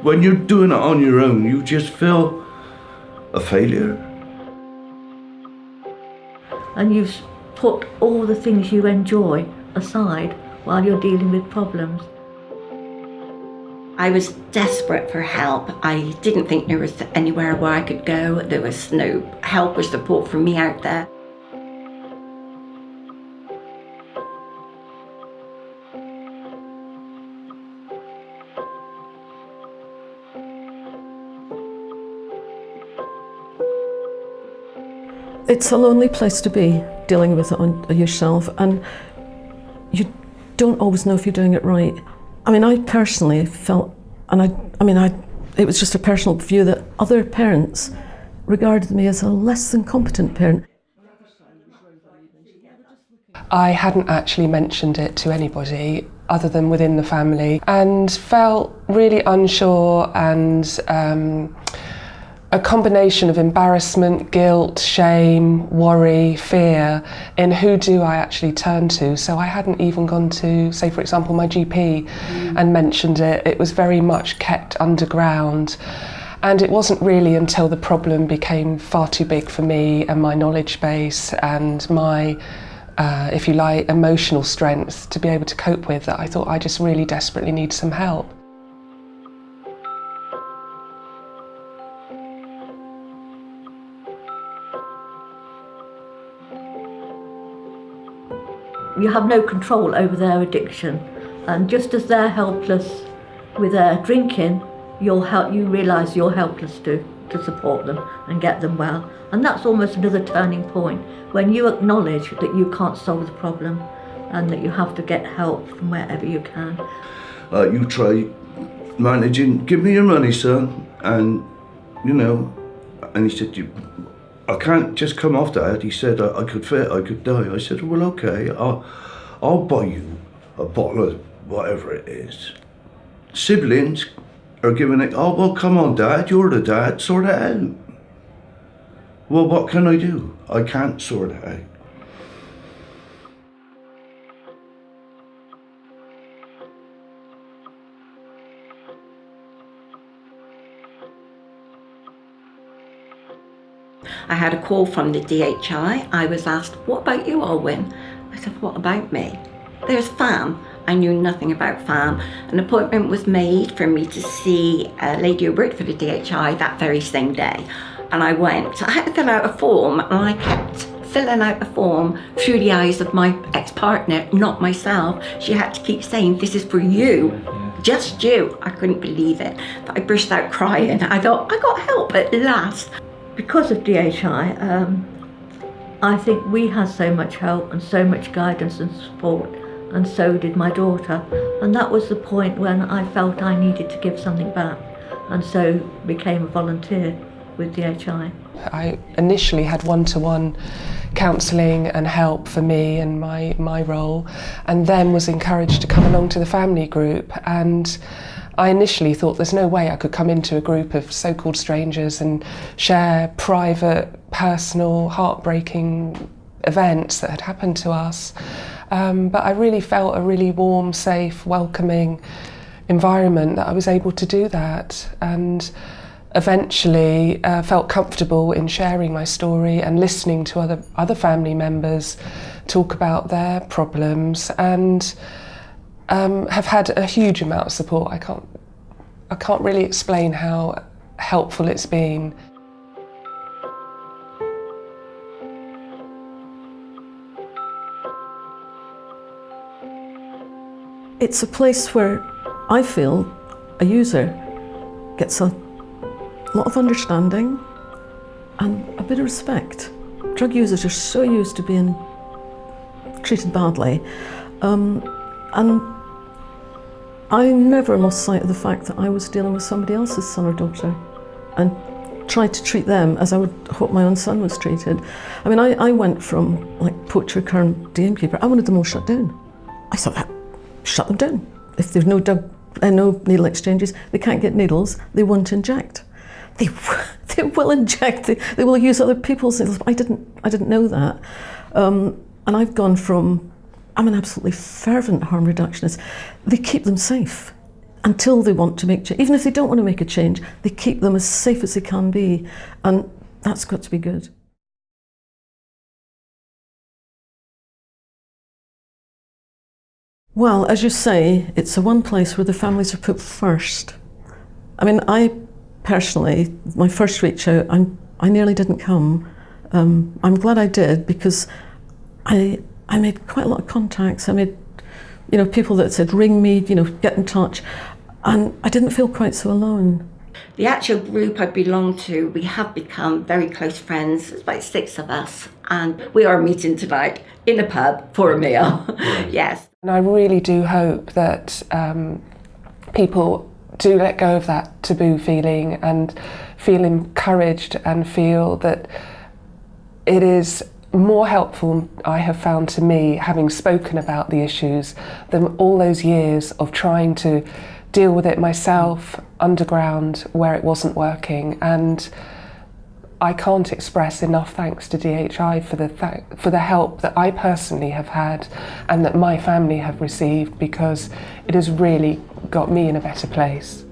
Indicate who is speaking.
Speaker 1: When you're doing it on your own, you just feel a failure.
Speaker 2: And you've put all the things you enjoy aside while you're dealing with problems.
Speaker 3: I was desperate for help. I didn't think there was anywhere where I could go. There was no help or support for me out there.
Speaker 4: It's a lonely place to be, dealing with it on yourself, and you don't always know if you're doing it right. I mean, I personally felt, and it was just a personal view, that other parents regarded me as a less than competent parent.
Speaker 5: I hadn't actually mentioned it to anybody other than within the family, and felt really unsure, and a combination of embarrassment, guilt, shame, worry, fear in who do I actually turn to. So I hadn't even gone to, say for example, my GP and mentioned it. It was very much kept underground. And it wasn't really until the problem became far too big for me and my knowledge base and my, if you like, emotional strength to be able to cope with, that I thought I just really desperately need some help.
Speaker 2: You have no control over their addiction, and just as they're helpless with their drinking, you realise you're helpless to support them and get them well. And that's almost another turning point, when you acknowledge that you can't solve the problem and that you have to get help from wherever you can.
Speaker 1: You try managing, give me your money, son, and and he said, I can't just come off that. He said, I could fit, I could die. I said, well, okay, I'll buy you a bottle of whatever it is. Siblings are giving it, oh, well, come on, Dad, you're the dad, sort it out. Well, what can I do? I can't sort it out.
Speaker 3: I had a call from the DHI. I was asked, what about you, Alwyn? I said, what about me? There's FAM. I knew nothing about FAM. An appointment was made for me to see a lady who worked for the DHI that very same day. And I went. I had to fill out a form, and I kept filling out the form through the eyes of my ex-partner, not myself. She had to keep saying, this is for you, just you. I couldn't believe it. But I burst out crying. I thought, I got help at last.
Speaker 2: Because of DHI, I think we had so much help and so much guidance and support, and so did my daughter. And that was the point when I felt I needed to give something back, and so became a volunteer with DHI.
Speaker 5: I initially had one-to-one counselling and help for me and my role, and then was encouraged to come along to the family group. And I initially thought there's no way I could come into a group of so-called strangers and share private, personal, heartbreaking events that had happened to us. But I really felt a really warm, safe, welcoming environment that I was able to do that, and eventually felt comfortable in sharing my story and listening to other family members talk about their problems, and have had a huge amount of support. I can't really explain how helpful it's been.
Speaker 4: It's a place where I feel a user gets a lot of understanding and a bit of respect. Drug users are so used to being treated badly, and I never lost sight of the fact that I was dealing with somebody else's son or daughter, and tried to treat them as I would hope my own son was treated. I mean, I went from like poacher, current DM keeper. I wanted them all shut down. I thought, that shut them down. If there's no needle exchanges, they can't get needles, they won't inject. They will inject, they will use other people's needles. I didn't know that. And I've gone from, I'm an absolutely fervent harm reductionist. They keep them safe. until they want to make change. Even if they don't want to make a change, they keep them as safe as they can be, and that's got to be good. Well, as you say, it's the one place where the families are put first. I mean, I personally, my first reach out, I nearly didn't come. I'm glad I did, because I made quite a lot of contacts. I made, people that said, ring me, get in touch. And I didn't feel quite so alone.
Speaker 3: The actual group I belong to, we have become very close friends. There's about 6 of us, and we are meeting tonight in a pub for a meal. Yes.
Speaker 5: And I really do hope that people do let go of that taboo feeling and feel encouraged and feel that it is more helpful, I have found, to me, having spoken about the issues, than all those years of trying to deal with it myself underground where it wasn't working. And I can't express enough thanks to DHI for the help that I personally have had and that my family have received, because it has really got me in a better place.